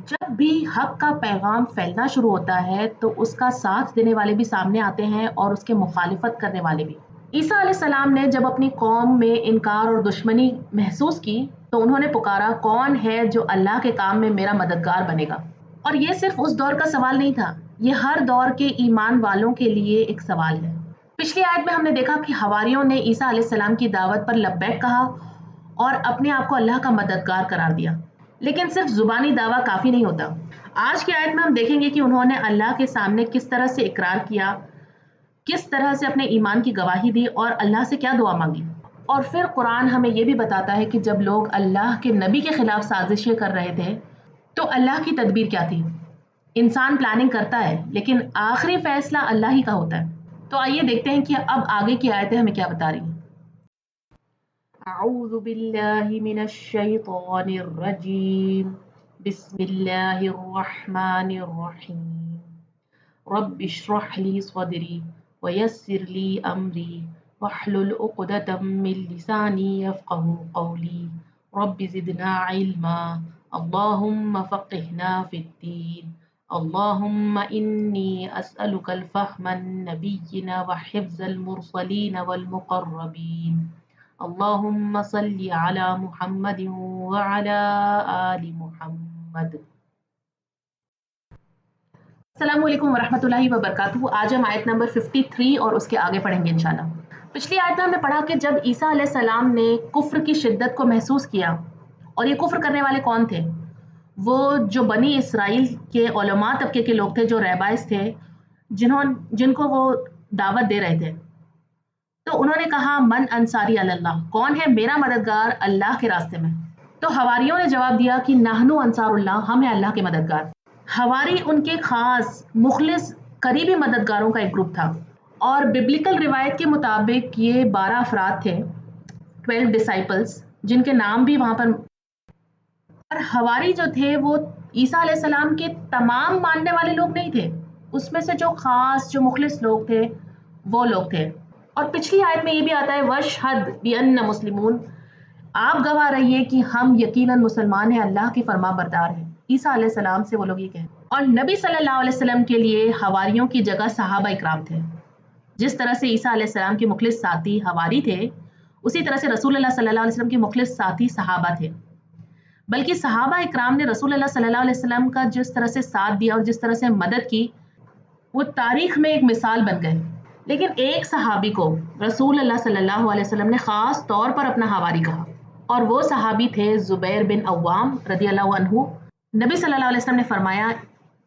جب بھی حق کا پیغام پھیلنا شروع ہوتا ہے تو اس کا ساتھ دینے والے بھی سامنے آتے ہیں اور اس کے مخالفت کرنے والے بھی۔ عیسیٰ علیہ السلام نے جب اپنی قوم میں انکار اور دشمنی محسوس کی تو انہوں نے پکارا، کون ہے جو اللہ کے کام میں میرا مددگار بنے گا؟ اور یہ صرف اس دور کا سوال نہیں تھا، یہ ہر دور کے ایمان والوں کے لیے ایک سوال ہے۔ پچھلی آیت میں ہم نے دیکھا کہ حواریوں نے عیسیٰ علیہ السلام کی دعوت پر لبیک کہا اور اپنے آپ کو اللہ کا مددگار قرار دیا، لیکن صرف زبانی دعویٰ کافی نہیں ہوتا۔ آج کی آیت میں ہم دیکھیں گے کہ انہوں نے اللہ کے سامنے کس طرح سے اقرار کیا، کس طرح سے اپنے ایمان کی گواہی دی اور اللہ سے کیا دعا مانگی۔ اور پھر قرآن ہمیں یہ بھی بتاتا ہے کہ جب لوگ اللہ کے نبی کے خلاف سازشیں کر رہے تھے تو اللہ کی تدبیر کیا تھی۔ انسان پلاننگ کرتا ہے لیکن آخری فیصلہ اللہ ہی کا ہوتا ہے۔ تو آئیے دیکھتے ہیں کہ اب آگے کی آیتیں ہمیں کیا بتا رہی ہیں۔ اعوذ باللہ من الشیطان الرجیم، بسم اللہ الرحمن الرحیم، رب اشرح لی صدری ویسر لی امری واحلل عقدۃ من لسانی یفقهوا قولی رب زدنا علما اللہم فقہنا فی الدین اللہم انی اسألک الفہم النبیین وحفظ المرسلین والمقربین اللہم صل علی محمد وعلی آل محمد۔ السلام علیکم ورحمۃ اللہ وبرکاتہ۔ آج ہم آیت نمبر 53 اور اس کے آگے پڑھیں گے انشاءاللہ۔ پچھلی آیت میں ہم نے پڑھا کہ جب عیسیٰ علیہ السلام نے کفر کی شدت کو محسوس کیا، اور یہ کفر کرنے والے کون تھے؟ وہ جو بنی اسرائیل کے علماء طبقے کے لوگ تھے، جو ریبائز تھے، جن کو وہ دعوت دے رہے تھے۔ تو انہوں نے کہا، من انصاری علی اللہ، کون ہے میرا مددگار اللہ کے راستے میں؟ تو حواریوں نے جواب دیا کہ نحنو انصار اللہ، ہم ہیں اللہ کے مددگار۔ حواری ان کے خاص مخلص قریبی مددگاروں کا ایک گروپ تھا، اور ببلیکل روایت کے مطابق یہ 12 افراد تھے، 12 ڈسائپلز، جن کے نام بھی وہاں پر۔ اور حواری جو تھے وہ عیسیٰ علیہ السلام کے تمام ماننے والے لوگ نہیں تھے، اس میں سے جو خاص جو مخلص لوگ تھے وہ لوگ تھے۔ اور پچھلی آیت میں یہ بھی آتا ہے، وَاشْهَدْ بِأَنَّ مُسْلِمُونَ، آپ گواہ رہیے کہ ہم یقیناً مسلمان ہیں، اللہ کے فرما بردار ہیں۔ عیسیٰ علیہ السلام سے وہ لوگ یہ کہیں۔ اور نبی صلی اللہ علیہ وسلم کے لیے حواریوں کی جگہ صحابہ اکرام تھے۔ جس طرح سے عیسیٰ علیہ السلام کے مخلص ساتھی حواری تھے، اسی طرح سے رسول اللہ صلی اللہ علیہ وسلم کے مخلص ساتھی صحابہ تھے۔ بلکہ صحابہ اکرام نے رسول اللہ صلی اللہ علیہ وسلم کا جس طرح سے ساتھ دیا اور جس طرح سے مدد کی، وہ تاریخ میں ایک مثال بن گئے۔ لیکن ایک صحابی کو رسول اللہ صلی اللہ علیہ وسلم نے خاص طور پر اپنا حواری کہا، اور وہ صحابی تھے زبیر بن عوام رضی اللہ عنہ۔ نبی صلی اللہ علیہ وسلم نے فرمایا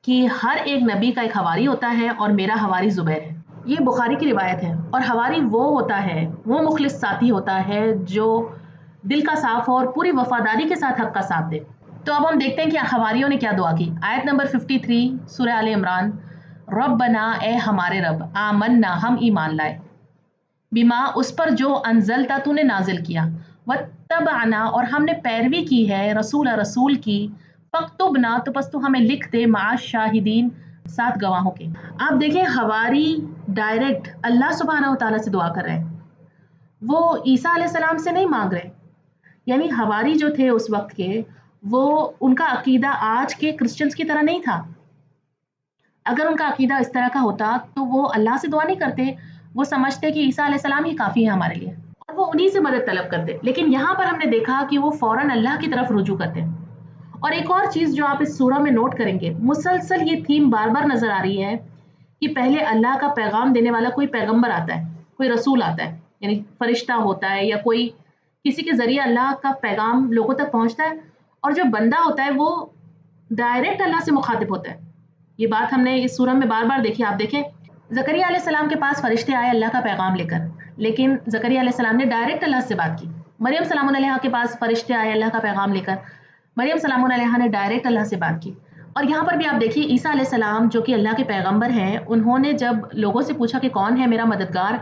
کہ ہر ایک نبی کا ایک حواری ہوتا ہے اور میرا حواری زبیر ہے۔ یہ بخاری کی روایت ہے۔ اور حواری وہ ہوتا ہے، وہ مخلص ساتھی ہوتا ہے جو دل کا صاف ہو اور پوری وفاداری کے ساتھ حق کا ساتھ دے۔ تو اب ہم دیکھتے ہیں کہ حواریوں نے کیا دعا کی۔ آیت نمبر 53 سورہ آل عمران، ربنا، اے ہمارے رب، آمنا، ہم ایمان لائے، بما، اس پر جو انزلتا، تو نے نازل کیا، واتبعنا، اور ہم نے پیروی کی ہے، رسول کی، فاکتبنا، تو پس تو ہمیں لکھ دے، مع الشاہدین، ساتھ گواہوں کے۔ آپ دیکھیں حواری ڈائریکٹ اللہ سبحانہ و تعالیٰ سے دعا کر رہے ہیں، وہ عیسیٰ علیہ السلام سے نہیں مانگ رہے۔ یعنی حواری جو تھے اس وقت کے، وہ ان کا عقیدہ آج کے کرسچنز کی طرح نہیں تھا۔ اگر ان کا عقیدہ اس طرح کا ہوتا تو وہ اللہ سے دعا نہیں کرتے، وہ سمجھتے کہ عیسیٰ علیہ السلام ہی کافی ہے ہمارے لیے، اور وہ انہی سے مدد طلب کرتے۔ لیکن یہاں پر ہم نے دیکھا کہ وہ فوراً اللہ کی طرف رجوع کرتے ہیں۔ اور ایک اور چیز جو آپ اس سورہ میں نوٹ کریں گے، مسلسل یہ تھیم بار بار نظر آ رہی ہے کہ پہلے اللہ کا پیغام دینے والا کوئی پیغمبر آتا ہے، کوئی رسول آتا ہے، یعنی فرشتہ ہوتا ہے یا کوئی کسی کے ذریعے اللہ کا پیغام لوگوں تک پہنچتا ہے، اور جو بندہ ہوتا ہے وہ ڈائریکٹ اللہ سے مخاطب ہوتا ہے۔ یہ بات ہم نے اس سورہ میں بار بار دیکھی۔ آپ دیکھیں زکریا علیہ السلام کے پاس فرشتے آئے اللہ کا پیغام لے کر، لیکن زکریا علیہ السلام نے ڈائریکٹ اللہ سے بات کی۔ مریم سلام علیہا کے پاس فرشتے آئے اللہ کا پیغام لے کر، مریم سلام علیہا نے ڈائریکٹ اللہ سے بات کی۔ اور یہاں پر بھی آپ دیکھیے عیسیٰ علیہ السلام جو کہ اللہ کے پیغمبر ہیں، انہوں نے جب لوگوں سے پوچھا کہ کون ہے میرا مددگار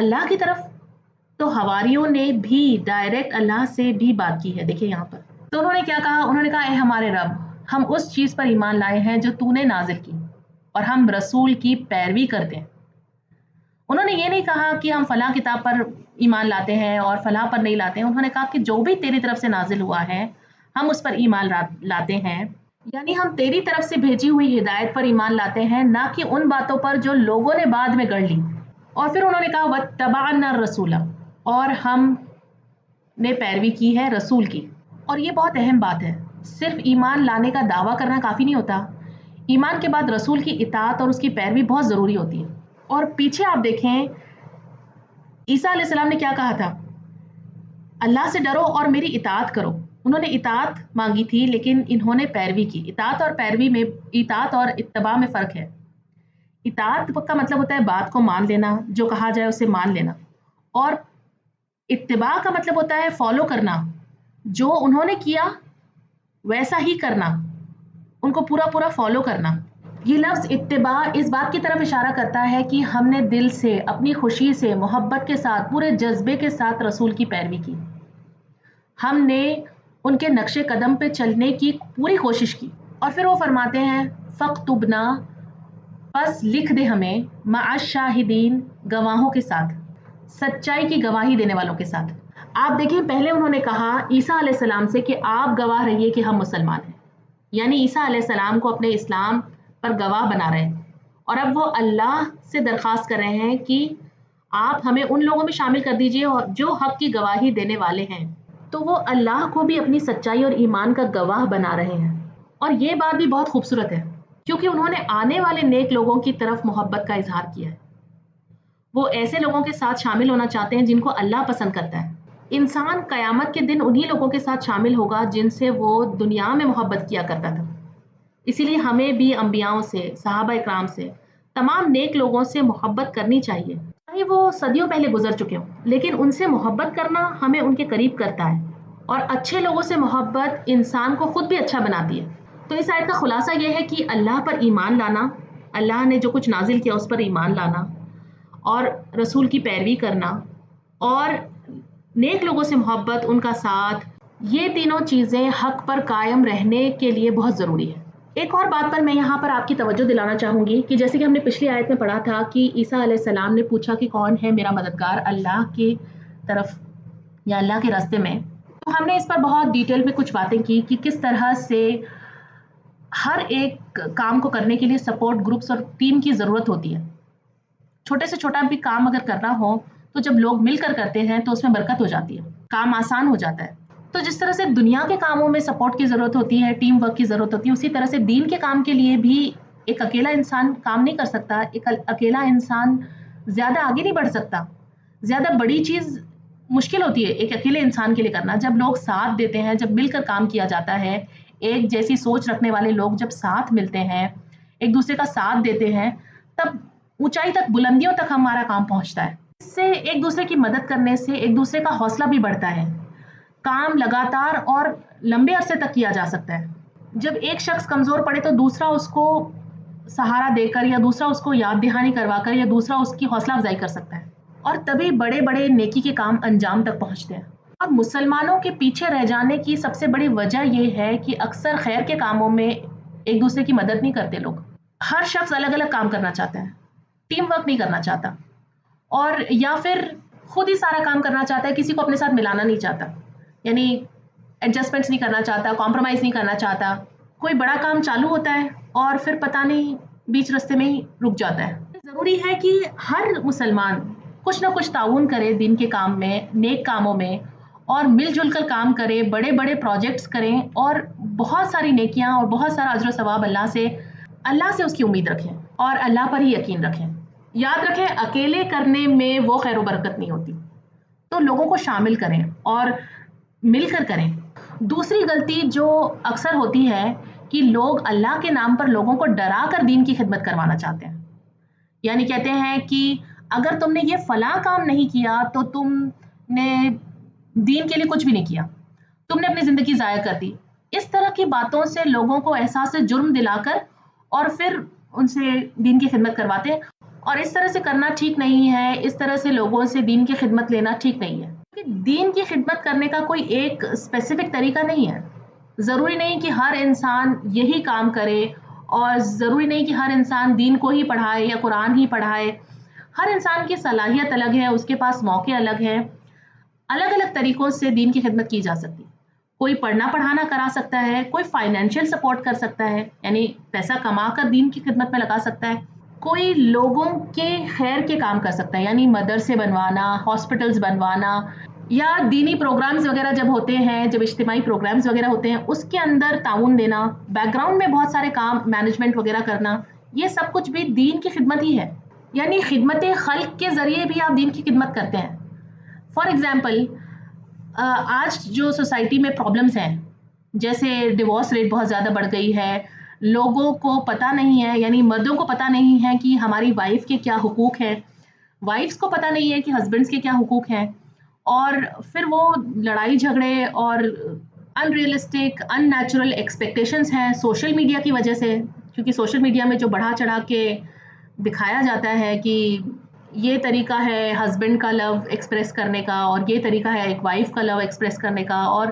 اللہ کی طرف، تو حواریوں نے بھی ڈائریکٹ اللہ سے بھی بات کی ہے۔ دیکھیے یہاں پر تو انہوں نے کیا کہا، انہوں نے کہا، اے ہمارے رب، ہم اس چیز پر ایمان لائے ہیں جو تو نے نازل کی، اور ہم رسول کی پیروی کرتے ہیں۔ انہوں نے یہ نہیں کہا کہ ہم فلاں کتاب پر ایمان لاتے ہیں اور فلاں پر نہیں لاتے ہیں، انہوں نے کہا کہ جو بھی تیری طرف سے نازل ہوا ہے ہم اس پر ایمان لاتے ہیں، यानी हम तेरी तरफ से भेजी हुई हिदायत पर ईमान लाते हैं, ना कि उन बातों पर जो लोगों ने बाद में गढ़ ली। और फिर उन्होंने कहा वत्तबअना रसूला, और हम ने पैरवी की है रसूल की। और ये बहुत अहम बात है, सिर्फ ईमान लाने का दावा करना काफ़ी नहीं होता, ईमान के बाद रसूल की इताअत और उसकी पैरवी बहुत ज़रूरी होती है। और पीछे आप देखें ईसा अलैहिस्सलाम ने क्या कहा था, अल्लाह से डरो और मेरी इताअत करो। उन्होंने इताअत मांगी थी लेकिन इन्होंने पैरवी की। इताअत और पैरवी में, इताअत और इत्तबा में फ़र्क है। इताअत का मतलब होता है बात को मान लेना, जो कहा जाए उसे मान लेना, और इत्तिबा का मतलब होता है फॉलो करना, जो उन्होंने किया वैसा ही करना, उनको पूरा पूरा फॉलो करना। ये लफ्ज़ इत्तिबा इस बात की तरफ इशारा करता है कि हमने दिल से, अपनी खुशी से, मोहब्बत के साथ, पूरे जज्बे के साथ रसूल की पैरवी की। हमने उनके नक्शे कदम पे चलने की पूरी कोशिश की। और फिर वो फरमाते हैं फ़क्तुबना, बस लिख दे हमें, मअश शाहिदीन, गवाहों के साथ, सच्चाई की गवाही देने वालों के साथ। आप देखिए पहले उन्होंने कहा ईसा अलैहिस्सलाम से कि आप गवाह रहिए कि हम मुसलमान हैं, यानी ईसा अलैहिस्सलाम को अपने इस्लाम पर गवाह बना रहे हैं। और अब वो अल्लाह से दरख्वास्त कर रहे हैं कि आप हमें उन लोगों में शामिल कर दीजिए और जो हक की गवाही देने वाले हैं। तो वो अल्लाह को भी अपनी सच्चाई और ईमान का गवाह बना रहे हैं। और ये बात भी बहुत खूबसूरत है क्योंकि उन्होंने आने वाले नेक लोगों की तरफ मोहब्बत का इजहार किया है। वो ऐसे लोगों के साथ शामिल होना चाहते हैं जिनको अल्लाह पसंद करता है। इंसान क़यामत के दिन उन्हीं लोगों के साथ शामिल होगा जिनसे वो दुनिया में मोहब्बत किया करता था। इसीलिए हमें भी अंबियाओं से, सहाबा इकराम से, तमाम नेक लोगों से मोहब्बत करनी चाहिए, चाहे वो सदियों पहले गुजर चुके हों, लेकिन उनसे मोहब्बत करना हमें उनके करीब करता है। और अच्छे लोगों से मोहब्बत इंसान को खुद भी अच्छा बनाती है। तो इस आयत का खुलासा ये है कि अल्लाह पर ईमान लाना, अल्लाह ने जो कुछ नाजिल किया उस पर ईमान लाना, और रसूल की पैरवी करना, और नेक लोगों से मोहब्बत, उनका साथ, ये तीनों चीज़ें हक पर कायम रहने के लिए बहुत ज़रूरी है। एक और बात पर मैं यहाँ पर आपकी तवज्जो दिलाना चाहूँगी कि जैसे कि हमने पिछली आयत में पढ़ा था कि ईसा अलैहिस्सलाम ने पूछा कि कौन है मेरा मददगार अल्लाह की तरफ या अल्लाह के रास्ते में। तो हमने इस पर बहुत डिटेल में कुछ बातें की कि किस तरह से हर एक काम को करने के लिए सपोर्ट ग्रुप्स और टीम की ज़रूरत होती है। छोटे से छोटा भी काम अगर करना हो तो जब लोग मिलकर करते हैं तो उसमें बरकत हो जाती है, काम आसान हो जाता है। तो जिस तरह से दुनिया के कामों में सपोर्ट की ज़रूरत होती है, टीम वर्क की ज़रूरत होती है, उसी तरह से दीन के काम के लिए भी एक अकेला इंसान काम नहीं कर सकता। एक अकेला इंसान ज़्यादा आगे नहीं बढ़ सकता। ज़्यादा बड़ी चीज़ मुश्किल होती है एक अकेले इंसान के लिए करना। जब लोग साथ देते हैं, जब मिलकर काम किया जाता है, एक जैसी सोच रखने वाले लोग जब साथ मिलते हैं, एक दूसरे का साथ देते हैं, तब ऊंचाई तक, बुलंदियों तक हमारा काम पहुंचता है। इससे एक दूसरे की मदद करने से एक दूसरे का हौसला भी बढ़ता है। काम लगातार और लंबे अरसे तक किया जा सकता है। जब एक शख्स कमज़ोर पड़े तो दूसरा उसको सहारा देकर या दूसरा उसको याद दहानी करवाकर या दूसरा उसकी हौसला अफजाई कर सकता है, और तभी बड़े बड़े नेकी के काम अंजाम तक पहुंचते हैं। और मुसलमानों के पीछे रह जाने की सबसे बड़ी वजह यह है कि अक्सर खैर के कामों में एक दूसरे की मदद नहीं करते लोग। हर शख्स अलग अलग काम करना चाहता है, टीम वर्क नहीं करना चाहता, और या फिर खुद ही सारा काम करना चाहता है, किसी को अपने साथ मिलाना नहीं चाहता, यानी एडजस्टमेंट्स नहीं करना चाहता, कॉम्प्रोमाइज़ नहीं करना चाहता। कोई बड़ा काम चालू होता है और फिर पता नहीं बीच रास्ते में ही रुक जाता है। ज़रूरी है कि हर मुसलमान कुछ ना कुछ ताउन करे दिन के काम में, नेक कामों में, और मिलजुल कर काम करे, बड़े बड़े प्रोजेक्ट्स करें, और बहुत सारी नेकियां और बहुत सारा अजर सवाब अल्लाह से उसकी उम्मीद रखें और अल्लाह पर ही यकीन रखें। याद रखें, अकेले करने में वो खैर बरकत नहीं होती, तो लोगों को शामिल करें और मिलकर करें। दूसरी गलती जो अक्सर होती है कि लोग अल्लाह के नाम पर लोगों को डरा कर दीन की खिदमत करवाना चाहते हैं। यानी कहते हैं कि अगर तुमने ये फलां काम नहीं किया तो तुमने दीन के लिए कुछ भी नहीं किया, तुमने अपनी ज़िंदगी ज़ाया कर दी। इस तरह की बातों से लोगों को एहसास जुर्म दिलाकर और फिर उनसे दीन की खिदमत करवाते हैं, और इस तरह से करना ठीक नहीं है। इस तरह से लोगों से दीन की खिदमत लेना ठीक नहीं है, क्योंकि दीन की खिदमत करने का कोई एक स्पेसिफिक तरीका नहीं है। ज़रूरी नहीं कि हर इंसान यही काम करे, और ज़रूरी नहीं कि हर इंसान दीन को ही पढ़ाए या कुरान ही पढ़ाए। हर इंसान की सलाहियत अलग है, उसके पास मौके अलग हैं, अलग अलग तरीक़ों से दीन की खिदमत की जा सकती है। کوئی پڑھنا پڑھانا کرا سکتا ہے, کوئی فائنینشیل سپورٹ کر سکتا ہے, یعنی پیسہ کما کر دین کی خدمت میں لگا سکتا ہے, کوئی لوگوں کے خیر کے کام کر سکتا ہے, یعنی مدرسے بنوانا, ہاسپٹلز بنوانا, یا دینی پروگرامز وغیرہ جب ہوتے ہیں, جب اجتماعی پروگرامز وغیرہ ہوتے ہیں اس کے اندر تعاون دینا, بیک گراؤنڈ میں بہت سارے کام مینجمنٹ وغیرہ کرنا, یہ سب کچھ بھی دین کی خدمت ہی ہے. یعنی خدمت خلق کے ذریعے بھی آپ دین کی خدمت کرتے ہیں. فار ایگزامپل, آج جو سوسائٹی میں پرابلمس ہیں, جیسے ڈیورس ریٹ بہت زیادہ بڑھ گئی ہے, لوگوں کو پتہ نہیں ہے, یعنی مردوں کو پتہ نہیں ہے کہ ہماری وائف کے کیا حقوق ہیں, وائفس کو پتہ نہیں ہے کہ ہسبینڈس کے کیا حقوق ہیں, اور پھر وہ لڑائی جھگڑے اور ان ریئلسٹک ان نیچرل ایکسپیکٹیشنس ہیں سوشل میڈیا کی وجہ سے, کیونکہ سوشل میڈیا میں جو بڑھا چڑھا کے دکھایا جاتا ہے کہ یہ طریقہ ہے ہسبینڈ کا لو ایکسپریس کرنے کا, اور یہ طریقہ ہے ایک وائف کا لو ایکسپریس کرنے کا, اور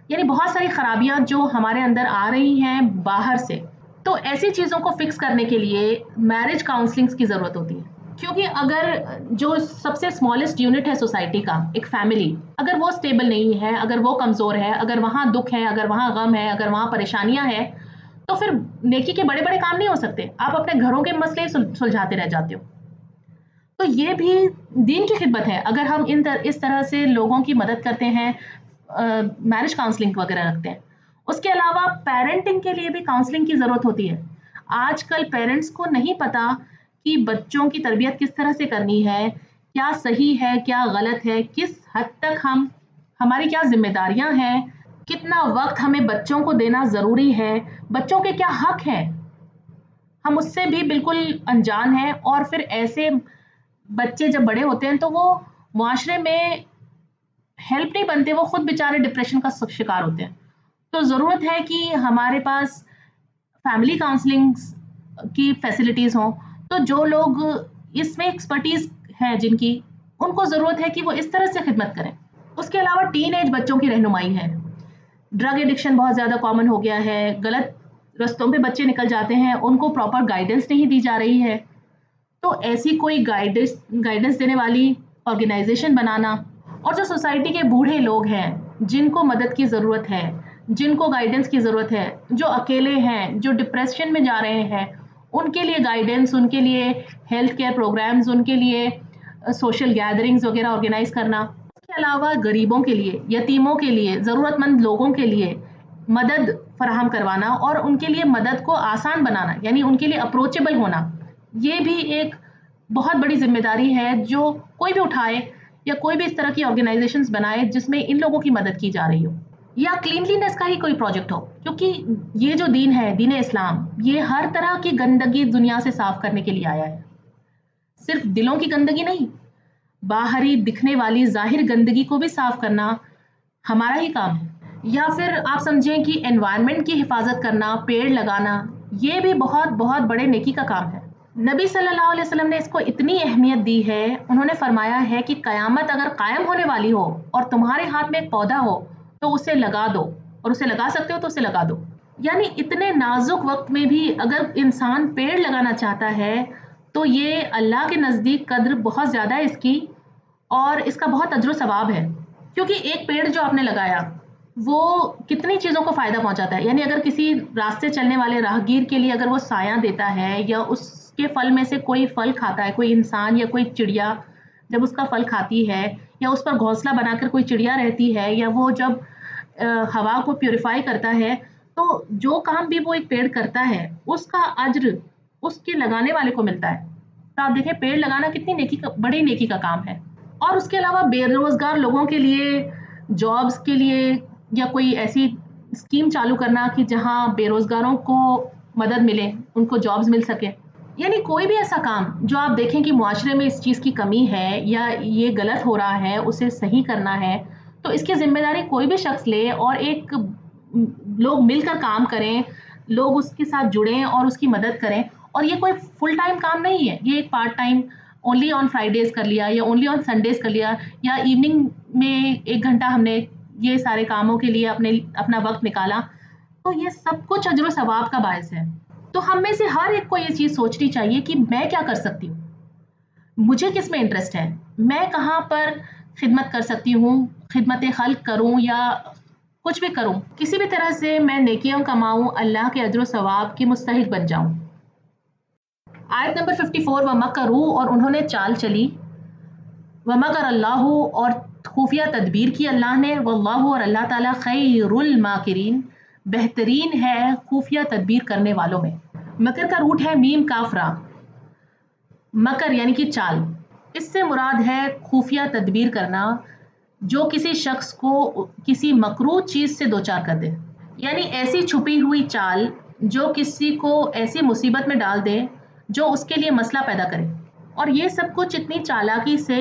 یعنی بہت ساری خرابیاں جو ہمارے اندر آ رہی ہیں باہر سے. تو ایسی چیزوں کو فکس کرنے کے لیے میرج کاؤنسلنگز کی ضرورت ہوتی ہے, کیونکہ اگر جو سب سے اسمالسٹ یونٹ ہے سوسائٹی کا, ایک فیملی, اگر وہ اسٹیبل نہیں ہے, اگر وہ کمزور ہے, اگر وہاں دکھ ہے, اگر وہاں غم ہے, اگر وہاں پریشانیاں ہیں, تو پھر نیکی کے بڑے بڑے کام نہیں ہو سکتے, آپ اپنے گھروں کے مسئلے سلجھاتے رہ جاتے ہو. تو یہ بھی دین کی خدمت ہے اگر ہم اس طرح سے لوگوں کی مدد کرتے ہیں, میرج کاؤنسلنگ وغیرہ رکھتے ہیں. اس کے علاوہ پیرنٹنگ کے لیے بھی کاؤنسلنگ کی ضرورت ہوتی ہے. آج کل پیرنٹس کو نہیں پتا کہ بچوں کی تربیت کس طرح سے کرنی ہے, کیا صحیح ہے, کیا غلط ہے, کس حد تک ہماری کیا ذمہ داریاں ہیں, کتنا وقت ہمیں بچوں کو دینا ضروری ہے, بچوں کے کیا حق ہیں, ہم اس سے بھی بالکل انجان ہیں. اور پھر ایسے بچے جب بڑے ہوتے ہیں تو وہ معاشرے میں ہیلپ نہیں بنتے, وہ خود بیچارے ڈپریشن کا شکار ہوتے ہیں. تو ضرورت ہے کہ ہمارے پاس فیملی کاؤنسلنگ کی فیسلٹیز ہوں. تو جو لوگ اس میں ایکسپرٹیز ہیں جن کی, ان کو ضرورت ہے کہ وہ اس طرح سے خدمت کریں. اس کے علاوہ ٹین ایج بچوں کی رہنمائی ہے. ڈرگ ایڈکشن بہت زیادہ کامن ہو گیا ہے, غلط رستوں پہ بچے نکل جاتے ہیں, ان کو پراپر گائیڈنس نہیں دی جا رہی ہے. تو ایسی کوئی گائیڈنس دینے والی آرگنائزیشن بنانا, اور جو سوسائٹی کے بوڑھے لوگ ہیں جن کو مدد کی ضرورت ہے, جن کو گائیڈنس کی ضرورت ہے, جو اکیلے ہیں, جو ڈپریشن میں جا رہے ہیں, ان کے لیے گائیڈنس, ان کے لیے ہیلتھ کیئر پروگرامز, ان کے لیے سوشل گیدرنگز وغیرہ آرگنائز کرنا. اس کے علاوہ غریبوں کے لیے, یتیموں کے لیے, ضرورت مند لوگوں کے لیے مدد فراہم کروانا, اور ان کے لیے مدد کو آسان بنانا, یعنی ان کے لیے اپروچیبل ہونا. یہ بھی ایک بہت بڑی ذمہ داری ہے جو کوئی بھی اٹھائے, یا کوئی بھی اس طرح کی آرگنائزیشنز بنائے جس میں ان لوگوں کی مدد کی جا رہی ہو, یا کلینلینس کا ہی کوئی پروجیکٹ ہو. کیونکہ یہ جو دین ہے, دین اسلام, یہ ہر طرح کی گندگی دنیا سے صاف کرنے کے لیے آیا ہے. صرف دلوں کی گندگی نہیں, باہری دکھنے والی ظاہر گندگی کو بھی صاف کرنا ہمارا ہی کام ہے. یا پھر آپ سمجھیں کہ انوائرمنٹ کی حفاظت کرنا, پیڑ لگانا, یہ بھی بہت بہت بڑے نیکی کا کام ہے. نبی صلی اللہ علیہ وسلم نے اس کو اتنی اہمیت دی ہے, انہوں نے فرمایا ہے کہ قیامت اگر قائم ہونے والی ہو اور تمہارے ہاتھ میں ایک پودا ہو تو اسے لگا دو, اور اسے لگا سکتے ہو تو اسے لگا دو. یعنی اتنے نازک وقت میں بھی اگر انسان پیڑ لگانا چاہتا ہے تو یہ اللہ کے نزدیک قدر بہت زیادہ ہے اس کی, اور اس کا بہت اجر و ثواب ہے. کیونکہ ایک پیڑ جو آپ نے لگایا وہ کتنی چیزوں کو فائدہ پہنچاتا ہے. یعنی اگر کسی راستے چلنے والے راہگیر کے لیے اگر وہ سایہ دیتا ہے, یا اس کے پھل میں سے کوئی پھل کھاتا ہے, کوئی انسان یا کوئی چڑیا جب اس کا پھل کھاتی ہے, یا اس پر گھونسلہ بنا کر کوئی چڑیا رہتی ہے, یا وہ جب ہوا کو پیوریفائی کرتا ہے, تو جو کام بھی وہ ایک پیڑ کرتا ہے اس کا اجر اس کے لگانے والے کو ملتا ہے. تو آپ دیکھیں پیڑ لگانا کتنی بڑی نیکی کا کام ہے. اور اس کے علاوہ بے روزگار لوگوں کے لیے جابز کے لیے, یا کوئی ایسی اسکیم چالو کرنا کہ جہاں بے روزگاروں کو مدد ملے, ان کو جابز مل سکے. یعنی کوئی بھی ایسا کام جو آپ دیکھیں کہ معاشرے میں اس چیز کی کمی ہے, یا یہ غلط ہو رہا ہے, اسے صحیح کرنا ہے, تو اس کی ذمہ داری کوئی بھی شخص لے, اور ایک لوگ مل کر کام کریں, لوگ اس کے ساتھ جڑیں اور اس کی مدد کریں. اور یہ کوئی فل ٹائم کام نہیں ہے, یہ ایک part time, only on Fridays کر لیا, یا اونلی آن سنڈیز کر لیا, یا ایوننگ میں 1 گھنٹہ ہم نے یہ سارے کاموں کے لیے اپنا وقت نکالا, تو یہ سب کچھ اجر و ثواب کا باعث ہے. تو ہم میں سے ہر ایک کو یہ چیز سوچنی چاہیے کہ میں کیا کر سکتی ہوں, مجھے کس میں انٹرسٹ ہے, میں کہاں پر خدمت کر سکتی ہوں, خدمت خلق کروں یا कुछ भी करूं, किसी भी तरह से मैं नेकियां कमाऊं, अल्लाह के अजर सवाब की मुस्तहिक बन जाऊं। आयत नंबर 54, वमकरू, और उन्होंने चाल चली, वमकर अल्लाह, और खुफिया तदबीर की अल्लाह ने, वल्लाहु, और अल्लाह ताला खैरुल माकिरीन, बेहतरीन है खुफिया तदबीर करने वालों में। मकर का रूट है मीम काफ रा। मकर यानी कि चाल, इससे मुराद है खुफिया तदबीर करना जो किसी शख्स को किसी मकरूह चीज से दो चार कर दे, यानी ऐसी छुपी हुई चाल जो किसी को ऐसी मुसीबत में डाल दे जो उसके लिए मसला पैदा करे। और ये सब कुछ इतनी चालाकी से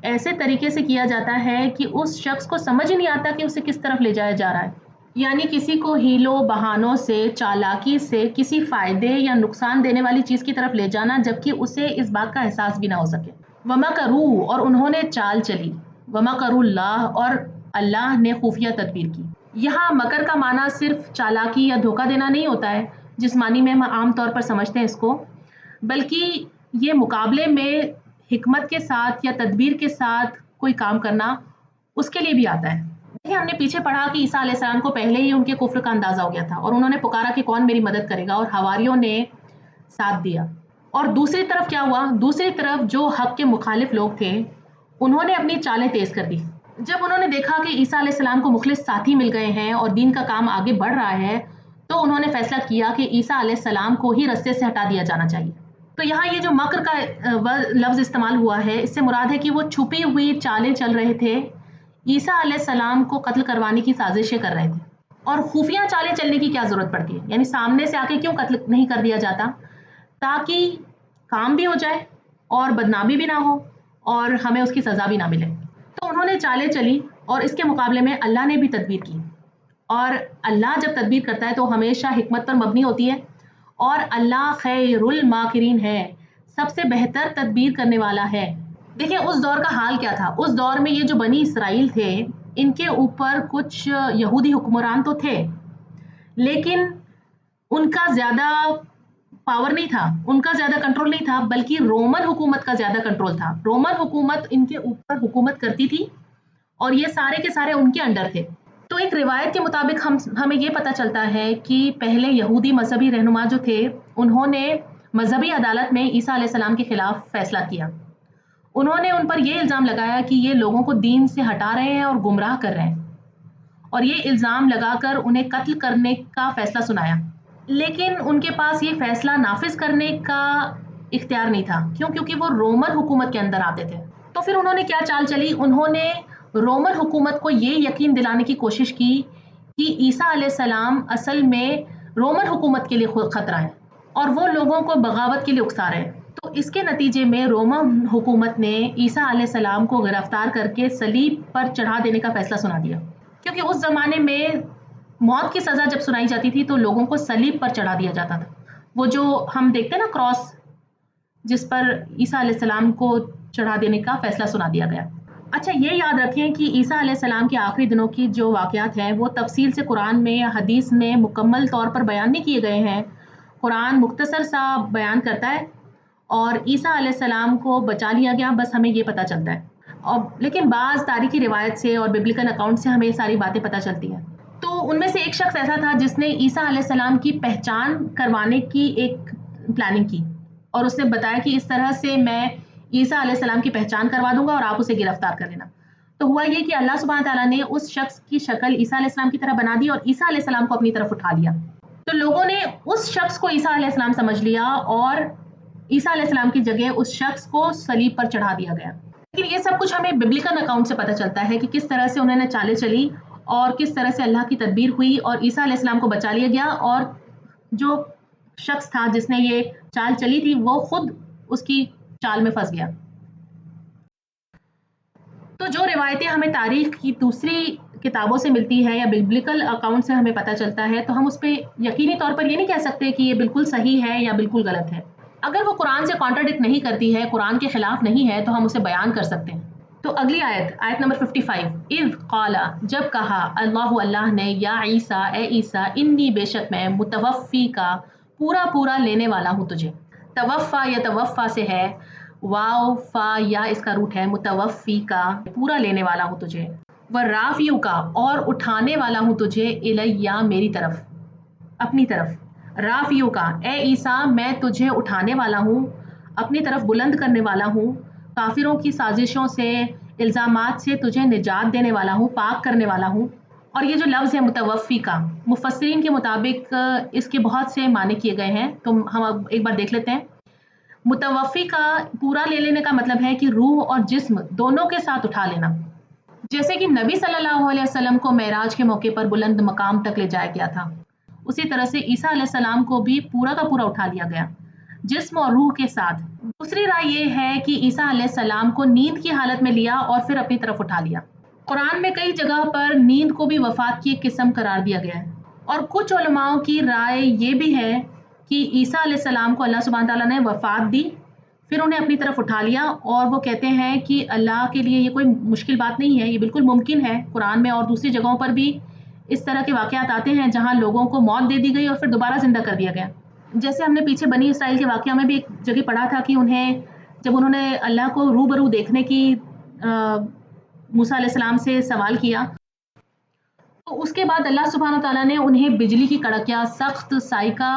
ऐसे तरीके से किया जाता है कि उस शख्स को समझ ही नहीं आता कि उसे किस तरफ ले जाया जा रहा है, यानी किसी को हीलों बहानों से, चालाकी से किसी फायदे या नुकसान देने वाली चीज की तरफ ले जाना, जबकि उसे इस बात का एहसास भी ना हो सके। वमा करू, और उन्होंने चाल चली, वमा करुल्लाह, और अल्लाह ने खुफिया तदबीर की। यहाँ मकर का माना सिर्फ चालाकी या धोखा देना नहीं होता है जिस मानी में हम आम तौर पर समझते हैं इसको, बल्कि ये मुकाबले में हिकमत के साथ या तदबीर के साथ कोई काम करना, उसके लिए भी आता है। देखिए, हमने पीछे पढ़ा कि ईसा अलैहिस्सलाम को पहले ही उनके कुफ्र का अंदाजा हो गया था और उन्होंने पुकारा कि कौन मेरी मदद करेगा, और हवारियों ने साथ दिया। और दूसरी तरफ क्या हुआ, दूसरी तरफ जो हक के मुखालिफ लोग थे उन्होंने अपनी चालें तेज कर दी। जब उन्होंने देखा कि ईसा अलैहिस्सलाम को मुखलिस साथी मिल गए हैं और दीन का काम आगे बढ़ रहा है, तो उन्होंने फैसला किया कि ईसा अलैहिस्सलाम को ही रस्ते से हटा दिया जाना चाहिए। तो यहाँ ये जो मकर का लफ्ज़ इस्तेमाल हुआ है, इससे मुराद है कि वो छुपी हुई चालें चल रहे थे, ईसा अलैहिस्सलाम को कत्ल करवाने की साजिशें कर रहे थे। और खुफिया चालें चलने की क्या ज़रूरत पड़ती है, यानी सामने से आके क्यों कत्ल नहीं कर दिया जाता, ताकि काम भी हो जाए और बदनामी भी ना हो और हमें उसकी सज़ा भी ना मिले। तो उन्होंने चालें चली और इसके मुकाबले में अल्लाह ने भी तदबीर की। और अल्लाह जब तदबीर करता है तो हमेशा हिकमत पर मबनी होती है, और अल्लाह खैरुल माकिरीन है, सबसे बेहतर तदबीर करने वाला है। देखिए, उस दौर का हाल क्या था। उस दौर में ये जो बनी इसराइल थे, इनके ऊपर कुछ यहूदी हुक्मरान तो थे, लेकिन उनका ज़्यादा पावर नहीं था, उनका ज़्यादा कंट्रोल नहीं था, बल्कि रोमन हुकूमत का ज़्यादा कंट्रोल था। रोमन हुकूमत इनके ऊपर हुकूमत करती थी और ये सारे के सारे उनके अंडर थे। तो एक रिवायत के मुताबिक हमें ये पता चलता है कि पहले यहूदी मजहबी रहनुमा जो थे, उन्होंने मजहबी अदालत में ईसा अलैहिस्सलाम के खिलाफ फैसला किया। उन्होंने उन पर यह इल्ज़ाम लगाया कि ये लोगों को दीन से हटा रहे हैं और गुमराह कर रहे हैं, और ये इल्ज़ाम लगाकर उन्हें कत्ल करने का फैसला सुनाया। लेकिन उनके पास ये फैसला नाफिज करने का इख्तियार नहीं था। क्यों? क्योंकि वो रोमन हुकूमत के अंदर आते थे। तो फिर उन्होंने क्या चाल चली, उन्होंने रोमन हुकूमत को ये यकीन दिलाने की कोशिश की कि ईसा अलैहिस्सलाम असल में रोमन हुकूमत के लिए खतरा है और वो लोगों को बगावत के लिए उकसा रहे हैं। तो इसके नतीजे में रोमन हुकूमत ने ईसा अलैहिस्सलाम को गिरफ्तार करके सलीब पर चढ़ा देने का फैसला सुना दिया। क्योंकि उस ज़माने में मौत की सज़ा जब सुनाई जाती थी तो लोगों को सलीब पर चढ़ा दिया जाता था। वो जो हम देखते हैं ना, क्रॉस, जिस पर ईसा अलैहिस्सलाम को चढ़ा देने का फैसला सुना दिया गया। अच्छा, ये याद रखें कि ईसा अलैहिस्सलाम के आखिरी दिनों की जो वाक़यात हैं वो तफसील से कुरान में या हदीस में मुकम्मल तौर पर बयान नहीं किए गए हैं। कुरान मुख्तसर सा बयान करता है और ईसा अलैहिस्सलाम को बचा लिया गया, बस हमें ये पता चलता है। और लेकिन बाज़ तारीखी रिवायत से और बिब्लिकल अकाउंट से हमें ये सारी बातें पता चलती हैं। तो उनमें से एक शख्स ऐसा था जिसने ईसा अलैहिस्सलाम की पहचान करवाने की एक प्लानिंग की और उसने बताया कि इस तरह से मैं ईसा अलैहिस्सलाम की पहचान करवा दूंगा और आप उसे गिरफ्तार कर लेना। तो हुआ ये कि अल्लाह सुब्हान तआला ने उस शख्स की शक्ल ईसा अलैहिस्सलाम की तरह बना दी और ईसा अलैहिस्सलाम को अपनी तरफ उठा लिया। तो लोगों ने उस शख्स को ईसा अलैहिस्सलाम समझ लिया और ईसा अलैहिस्सलाम की जगह उस शख्स को सलीब पर चढ़ा दिया गया। लेकिन ये सब कुछ हमें बिब्लिकल अकाउंट से पता चलता है कि किस तरह से उन्होंने चालें चली और किस तरह से अल्लाह की तदबीर हुई और ईसा अलैहिस्सलाम को बचा लिया गया, और जो शख्स था जिसने ये चाल चली थी वो खुद उसकी चाल में फंस गया। तो जो रिवायतें हमें तारीख की दूसरी किताबों से मिलती है या बिब्लिकल अकाउंट से हमें पता चलता है, तो हम उस पे यकीनी तौर पर ये नहीं कह सकते कि ये बिल्कुल सही है या बिल्कुल गलत है। अगर वो कुरान से कॉन्ट्राडिक्ट नहीं करती है, कुरान के खिलाफ नहीं है, तो हम उसे बयान कर सकते हैं। तो अगली आयत नंबर 55, इज़ क़ाला, जब कहा, अल्लाह ने, या ईसा, ए ईसा, इन्नी, बेशक मैं, मुतवफ़्फ़ी का, पूरा पूरा लेने वाला हूँ तुझे। तवफ़्फ़ा या तवफ़्फ़ा से है, वाव फा या इसका रूट है, मुतवफ़्फ़ी का, पूरा लेने वाला हूँ तुझे। वराफियु का, और उठाने वाला हूँ तुझे, इलैया मेरी तरफ, अपनी तरफ। राफियु का, ए ईसा मैं तुझे उठाने वाला हूँ, अपनी तरफ बुलंद करने वाला हूँ, काफिरों की साजिशों से, इल्ज़ामात से तुझे निजात देने वाला हूँ, पाक करने वाला हूँ। और ये जो लफ्ज़ है मुतवफ़्फ़ी का, मुफस्सिरीन के मुताबिक इसके बहुत से माने किए गए हैं, तो हम अब एक बार देख लेते हैं। मुतवफ़्फ़ी का पूरा ले लेने का मतलब है कि रूह और जिस्म दोनों के साथ उठा लेना। जैसे कि नबी सल्लल्लाहु अलैहि वसल्लम को मेराज के मौके पर बुलंद मकाम तक ले जाया गया था, उसी तरह से ईसा अलैहिस्सलाम को भी पूरा का पूरा उठा लिया गया, जिस्म और रूह के साथ। दूसरी राय ये है कि ईसा अलैहिस्सलाम को नींद की हालत में लिया और फिर अपनी तरफ उठा लिया। कुरान में कई जगह पर नींद को भी वफ़ात की एक किस्म करार दिया गया है, और कुछ उलमाओं की राय ये भी है कि ईसा अलैहिस्सलाम को अल्लाह सुब्हानहू तआला ने वफ़ात दी, फिर उन्हें अपनी तरफ उठा लिया, और वो कहते हैं कि अल्लाह के लिए ये कोई मुश्किल बात नहीं है, ये बिल्कुल मुमकिन है। कुरान में और दूसरी जगहों पर भी इस तरह के वाक़यात आते हैं जहाँ लोगों को मौत दे दी गई और फिर दोबारा ज़िंदा कर दिया गया। जैसे हमने पीछे बनी इसराइल के वाक़या में भी एक जगह पढ़ा था कि उन्हें, जब उन्होंने अल्लाह को रूबरू देखने की मूसा अलैहिस्सलाम से सवाल किया, तो उसके बाद अल्लाह सुब्हानहू तआला ने उन्हें बिजली की कड़कियाँ, सख्त साइका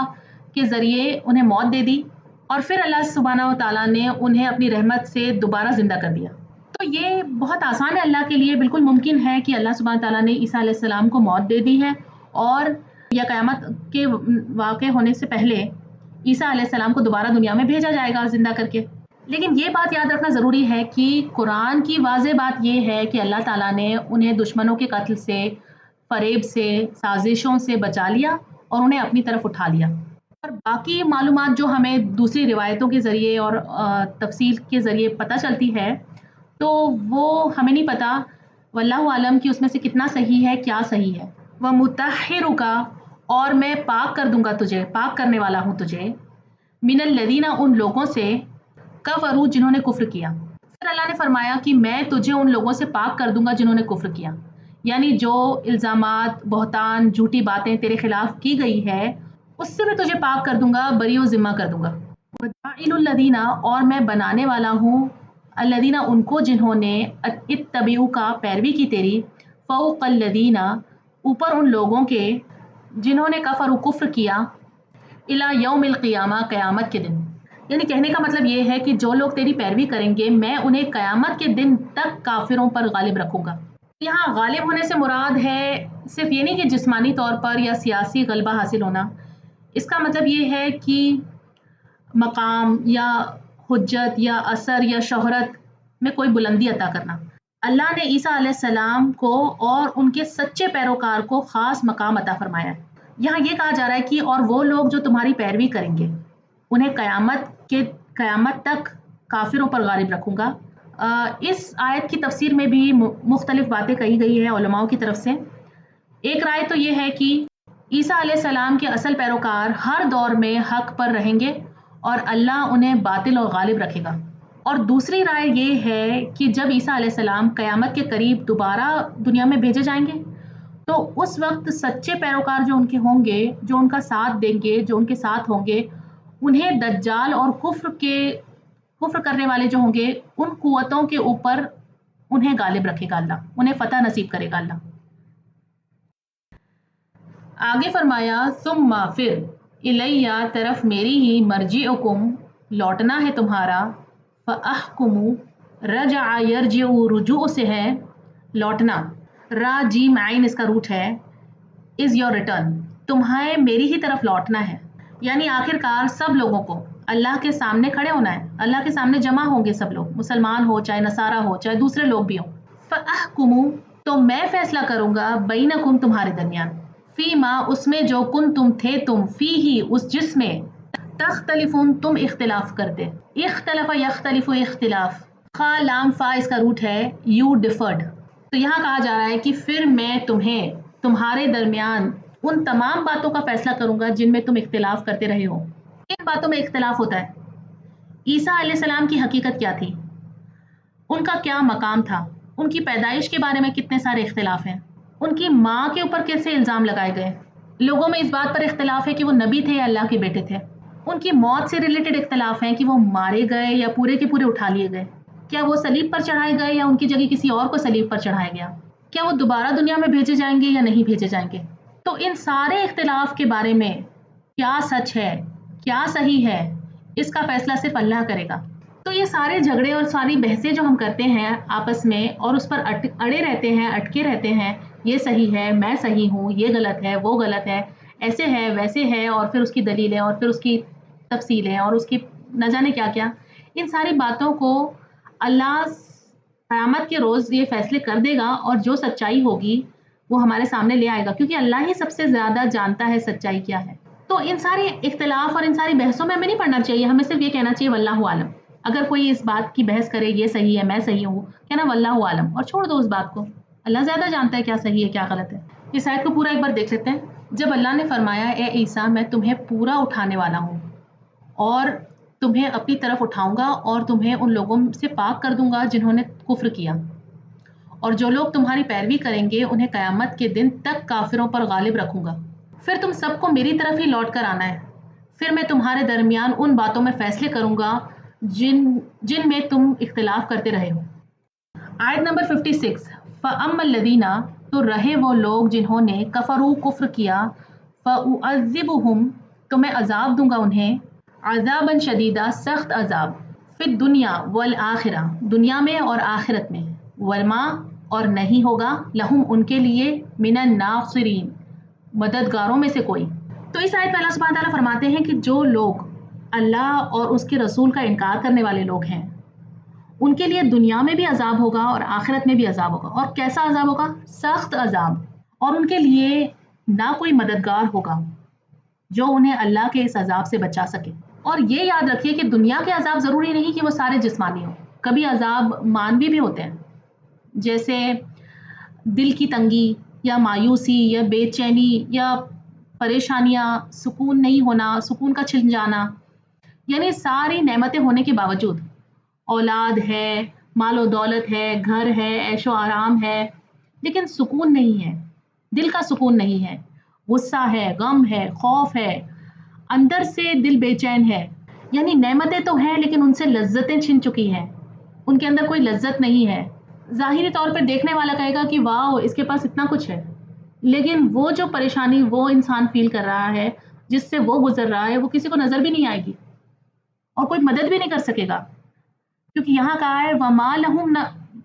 के ज़रिए उन्हें मौत दे दी, और फिर अल्लाह सुब्हानहू तआला ने उन्हें अपनी रहमत से दोबारा ज़िंदा कर दिया। तो ये बहुत आसान है अल्लाह के लिए, बिल्कुल मुमकिन है कि अल्लाह सुब्हानहू तआला ने ईसा अलैहिस्सलाम को मौत दे दी है, और या क़यामत के वाक़े होने से पहले ईसा अलैहिस्सलाम को दोबारा दुनिया में भेजा जाएगा ज़िंदा करके। लेकिन ये बात याद रखना ज़रूरी है कि कुरान की वाज़ेह बात ये है कि अल्लाह ताला ने उन्हें दुश्मनों के कत्ल से, फ़रेब से, साजिशों से बचा लिया और उन्हें अपनी तरफ उठा लिया। और बाकी मालूमात जो हमें दूसरी रिवायतों के ज़रिए और तफ़सील के ज़रिए पता चलती है, तो वो हमें नहीं पता, वल्लाहु आलम, कि उसमें से कितना सही है, क्या सही है। व मुतahhiरुका, और मैं पाक कर दूँगा तुझे, पाक करने वाला हूँ तुझे, मिनल लदीना, उन लोगों से, कफरू, जिन्होंने कुफ्र किया। फिर अल्लाह ने फरमाया कि मैं तुझे उन लोगों से पाक कर दूंगा जिन्होंने कुफ्र किया, यानी जो इल्ज़ामात, बहतान, झूठी बातें तेरे खिलाफ की गई है, उससे मैं तुझे पाक कर दूंगा, बरी ज़िम्मा कर दूंगा। वजाइलुल लदीना, और मैं बनाने वाला हूँ, अल्लदीना, उनको, जिन्होंने इत्तबिउ का, पैरवी की तेरी, फ़ौक़ल लदीना, ऊपर उन लोगों के, जिन्होंने कफर कुफ्र किया, इला यौमिल क़ियामा, क़यामत के दिन। यानी कहने का मतलब ये है कि जो लोग तेरी पैरवी करेंगे, मैं उन्हें क़यामत के दिन तक काफिरों पर गालिब रखूंगा। यहाँ गालिब होने से मुराद है सिर्फ ये नहीं कि जिस्मानी तौर पर या सियासी गलबा हासिल होना, इसका मतलब ये है कि मकाम या हुज्जत या असर या शोहरत में कोई बुलंदी अता करना। अल्लाह ने ईसा अलैहिस्सलाम को और उनके सच्चे पैरोकार को ख़ास मकाम अता फरमाया है। यहाँ ये कहा जा रहा है कि और वो लोग जो तुम्हारी पैरवी करेंगे, उन्हें क़यामत तक काफिरों पर गालिब रखूँगा। इस आयत की तफसीर में भी मुख्तलिफ बातें कही गई है उलमाओं की तरफ से। एक राय तो ये है कि ईसा अलैहिस्सलाम के असल पैरोकार हर दौर में हक पर रहेंगे और अल्लाह उन्हें बातिल और गालिब रखेगा। और दूसरी राय ये है कि जब ईसा अलैहिस्सलाम क़यामत के करीब दोबारा दुनिया में भेजे जाएंगे, तो उस वक्त सच्चे पैरोकार जो उनके होंगे, जो उनका साथ देंगे, जो उनके साथ होंगे, उन्हें दज्जाल और कुफ्र करने वाले जो होंगे, उन कुव्वतों के ऊपर उन्हें गालिब रखेगा अल्लाह, उन्हें फतह नसीब करेगा अल्लाह। आगे फरमाया, सुम्मा, फिर, इलैया, तरफ मेरी ही, मर्जिउकुम, लौटना है तुम्हारा, फ़अहकुमु, रजअ यरजिउ, रुजू से है लौटना, रा जीम आइन इसका रूट है, इज़ योर रिटर्न, तुम्हें मेरी ही तरफ लौटना है। यानी आखिरकार सब लोगों को अल्लाह के सामने खड़े होना है, अल्लाह के सामने जमा होंगे सब लोग, मुसलमान हो, चाहे नसारा हो, चाहे दूसरे लोग भी हों। फ़अहकुमु, तो मैं फैसला करूँगा, बैनकुम, तुम्हारे दरमियान, फ़ीमा, उसमें जो कुन तुम थे, तुम फ़ीही, उस जिसमें, तख्तलिफून, तुम इख्तिलाफ करते, इख्तलफ़ यख्तलिफ़ु, इख्तिलाफ, खा लाम फ़ा इसका रूट है, यू डिफर्ड। तो यहाँ कहा जा रहा है कि फिर मैं तुम्हें, तुम्हारे दरमियान, उन तमाम बातों का फैसला करूँगा जिनमें तुम इख्तिलाफ करते रहे हो। किन बातों में इख्तिलाफ होता है? ईसा अलैहिस्सलाम की हकीकत क्या थी, उनका क्या मकाम था, उनकी पैदाइश के बारे में कितने सारे इख्तिलाफ हैं, उनकी माँ के ऊपर कैसे इल्ज़ाम लगाए गए, लोगों में इस बात पर इख्तिलाफ है कि वो नबी थे या अल्लाह के बेटे थे, उनकी मौत से रिलेटेड इख्तिलाफ हैं कि वो मारे गए या पूरे के पूरे उठा लिए गए, क्या वो सलीब पर चढ़ाए गए या उनकी जगह किसी और को सलीब पर चढ़ाया गया। क्या वो दोबारा दुनिया में भेजे जाएंगे या नहीं भेजे जाएंगे। तो इन सारे इख्तिलाफ के बारे में क्या सच है, क्या सही है, इसका फैसला सिर्फ अल्लाह करेगा। तो ये सारे झगड़े और सारी बहसें जो हम करते हैं आपस में और उस पर अड़े रहते हैं, अटके रहते हैं, ये सही है, मैं सही हूँ, ये गलत है, वो गलत है, ऐसे है वैसे है, और फिर उसकी दलीलें और फिर उसकी तफसीलें और उसकी न जाने क्या क्या, इन सारी बातों को अल्लाह क़यामत के रोज़ ये फैसले कर देगा और जो सच्चाई होगी वो हमारे सामने ले आएगा, क्योंकि अल्लाह ही सबसे ज़्यादा जानता है सच्चाई क्या है। तो इन सारे इख्तिलाफ और इन सारी बहसों में हमें नहीं पढ़ना चाहिए, हमें सिर्फ ये कहना चाहिए वल्लाहु आलम। अगर कोई इस बात की बहस करे ये सही है, मैं सही हूँ, कहना वल्लाहु आलम और छोड़ दो उस बात को। अल्लाह ज़्यादा जानता है क्या सही है क्या गलत है। इस आयत को पूरा एक बार देख लेते हैं। जब अल्लाह ने फरमाया ए ईसा मैं तुम्हें पूरा उठाने वाला हूँ और तुम्हें अपनी तरफ उठाऊंगा और तुम्हें उन लोगों से पाक कर दूंगा जिन्होंने कुफ्र किया, और जो लोग तुम्हारी पैरवी करेंगे उन्हें क़यामत के दिन तक काफिरों पर गालिब रखूंगा। फिर तुम सबको मेरी तरफ ही लौट कर आना है, फिर मैं तुम्हारे दरमियान उन बातों में फैसले करूंगा जिन में तुम इख्तिलाफ करते रहे हो। आयत नंबर 56, फ़अम्मल्लज़ीना, तो रहे वो लोग जिन्होंने कफ़रू कुफ्र किया, फ़उअज़्ज़िबुहुम, तो मैं अजाब दूंगा उन्हें, अज़ाबन शदीदा, सख्त अजाब, फिर दुनिया वल आखिरा, दुनिया में और आखिरत में, वलमा, और नहीं होगा, लहुम, उनके लिए, मिनन नासिरीन, मददगारों में से कोई। तो इस आयत में अल्लाह सुब्हानहू व तआला फरमाते हैं कि जो लोग अल्लाह और उसके रसूल का इनकार करने वाले लोग हैं उनके लिए दुनिया में भी अजाब होगा और आखिरत में भी अजाब होगा। और कैसा अजाब होगा? सख्त अजाब। और उनके लिए ना कोई मददगार होगा जो उन्हें अल्लाह के इस अजाब से बचा सके। और ये याद रखिए कि दुनिया के अजाब ज़रूरी नहीं कि वो सारे जिस्मानी हों, कभी अजाब मानवी भी होते हैं, जैसे दिल की तंगी या मायूसी या बेचैनी या परेशानियाँ, सुकून नहीं होना, सुकून का छिन जाना, यानी सारी नेमतें होने के बावजूद, औलाद है, मालो दौलत है, घर है, ऐशो आराम है, लेकिन सुकून नहीं है, दिल का सुकून नहीं है, गुस्सा है, गम है, खौफ है, अंदर से दिल बेचैन है। यानी नेमतें तो हैं लेकिन उनसे लज्जतें छिन चुकी हैं, उनके अंदर कोई लज्जत नहीं है। ज़ाहिरी तौर पर देखने वाला कहेगा कि वाह इसके पास इतना कुछ है, लेकिन वो जो परेशानी वो इंसान फील कर रहा है, जिससे वो गुजर रहा है, वो किसी को नज़र भी नहीं आएगी और कोई मदद भी नहीं कर सकेगा, क्योंकि यहाँ कहा है वमा लहुम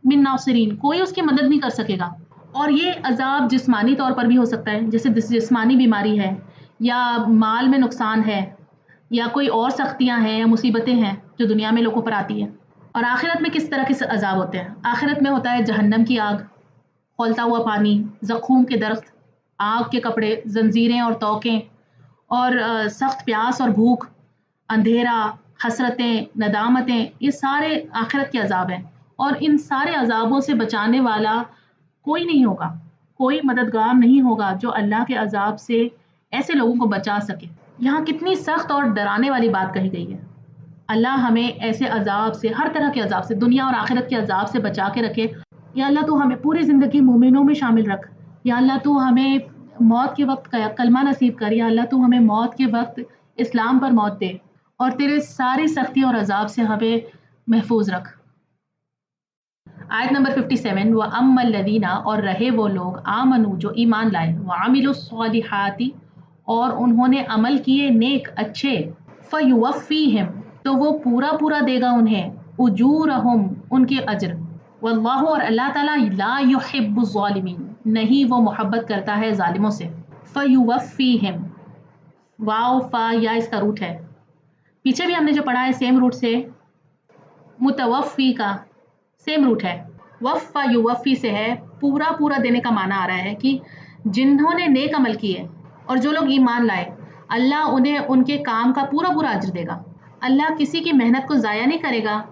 मिन नासिरीन, कोई उसकी मदद नहीं कर सकेगा। और ये अजाब जिस्मानी तौर पर भी हो सकता है, जैसे जिस्मानी बीमारी है या माल में नुकसान है या कोई और सख्तियाँ हैं या मुसीबतें हैं जो दुनिया में लोगों पर आती हैं। और आखिरत में किस तरह के अजाब होते हैं? आखिरत में होता है जहन्नम की आग, खौलता हुआ पानी, ज़ख़ूम के दरख्त, आग के कपड़े, जंजीरें और तोक़ें, और सख्त प्यास और भूख, अंधेरा, हसरतें, नदामतें, ये सारे आखिरत के अजाब हैं। और इन सारे अजाबों से बचाने वाला कोई नहीं होगा, कोई मददगार नहीं होगा जो अल्लाह के अजाब से ऐसे लोगों को बचा सके। यहाँ कितनी सख्त और डराने वाली बात कही गई है। अल्लाह हमें ऐसे अजाब से, हर तरह के अजाब से, दुनिया और आखिरत के अजाब से बचा के रखे। या अल्लाह तू हमें पूरी ज़िंदगी मोमिनों में शामिल रख। या अल्लाह तू हमें मौत के वक्त कलमा नसीब कर। या अल्लाह तू हमें मौत के वक्त इस्लाम पर मौत दे और तेरे सारी सख्ती और अजाब से हमें महफूज रख। आयत नंबर 57, व अम्मल्लज़ीना, और रहे वो लोग, आमनू, जो ईमान लाए, व अमिलुस्सॉलिहाति, और उन्होंने अमल किए नेक अच्छे, फ़युवफ़्फ़ीहिम, तो वो पूरा पूरा देगा उन्हें, उजूरहुम, उनके अज्र, वल्लाहु, और अल्लाह ताला, ला युहिब्बुज़्ज़ालिमीन, नहीं वो मोहब्बत करता है जालिमों से। फ़युवफ़्फ़ीहिम, वाव फा या इसका रूट है, पीछे भी हमने जो पढ़ा है सेम रूट से, मुतवफ़्फ़ी का सेम रूट है, वफ़्फ़ा युवफ़्फ़ी से है, पूरा पूरा देने का माना आ रहा है कि जिन्होंने नेक अमल किए और जो लोग ईमान लाए, अल्लाह उन्हें उनके काम का पूरा पूरा अज्र देगा। अल्लाह किसी की मेहनत को ज़ाया नहीं करेगा,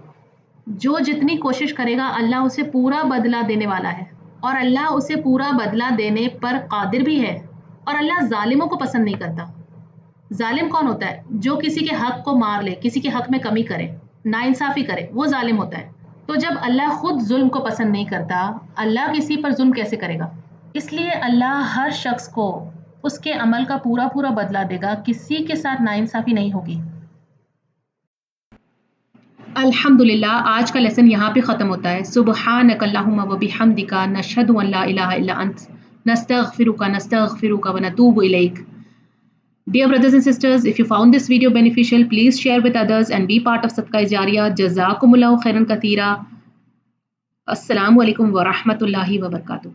जो जितनी कोशिश करेगा अल्लाह उसे पूरा बदला देने वाला है, और अल्लाह उसे पूरा बदला देने पर कादिर भी है। और अल्लाह जालिमों को पसंद नहीं करता। जालिम कौन होता है? जो किसी के हक को मार ले, किसी के हक में कमी करे, नाइंसाफ़ी करे, वो जालिम होता है। तो जब अल्लाह खुद जुल्म को पसंद नहीं करता, अल्लाह किसी पर जुल्म कैसे करेगा? इसलिए अल्लाह हर शख्स को उसके अमल का पूरा पूरा बदला देगा, किसी के साथ नाइंसाफ़ी नहीं होगी। الحمدللہ آج کا لیسن یہاں پہ ختم ہوتا ہے. سبحانک اللہم و بحمدک نشہد ان لا الہ الا انت نستغفرک ونتوب الیک. Dear brothers and sisters, if you found this video beneficial, please share with others and be part of Sadaqah Jariyah. Jazakumullahu khairan katheera. Assalamu alaikum wa rahmatullahi wa barakatuh.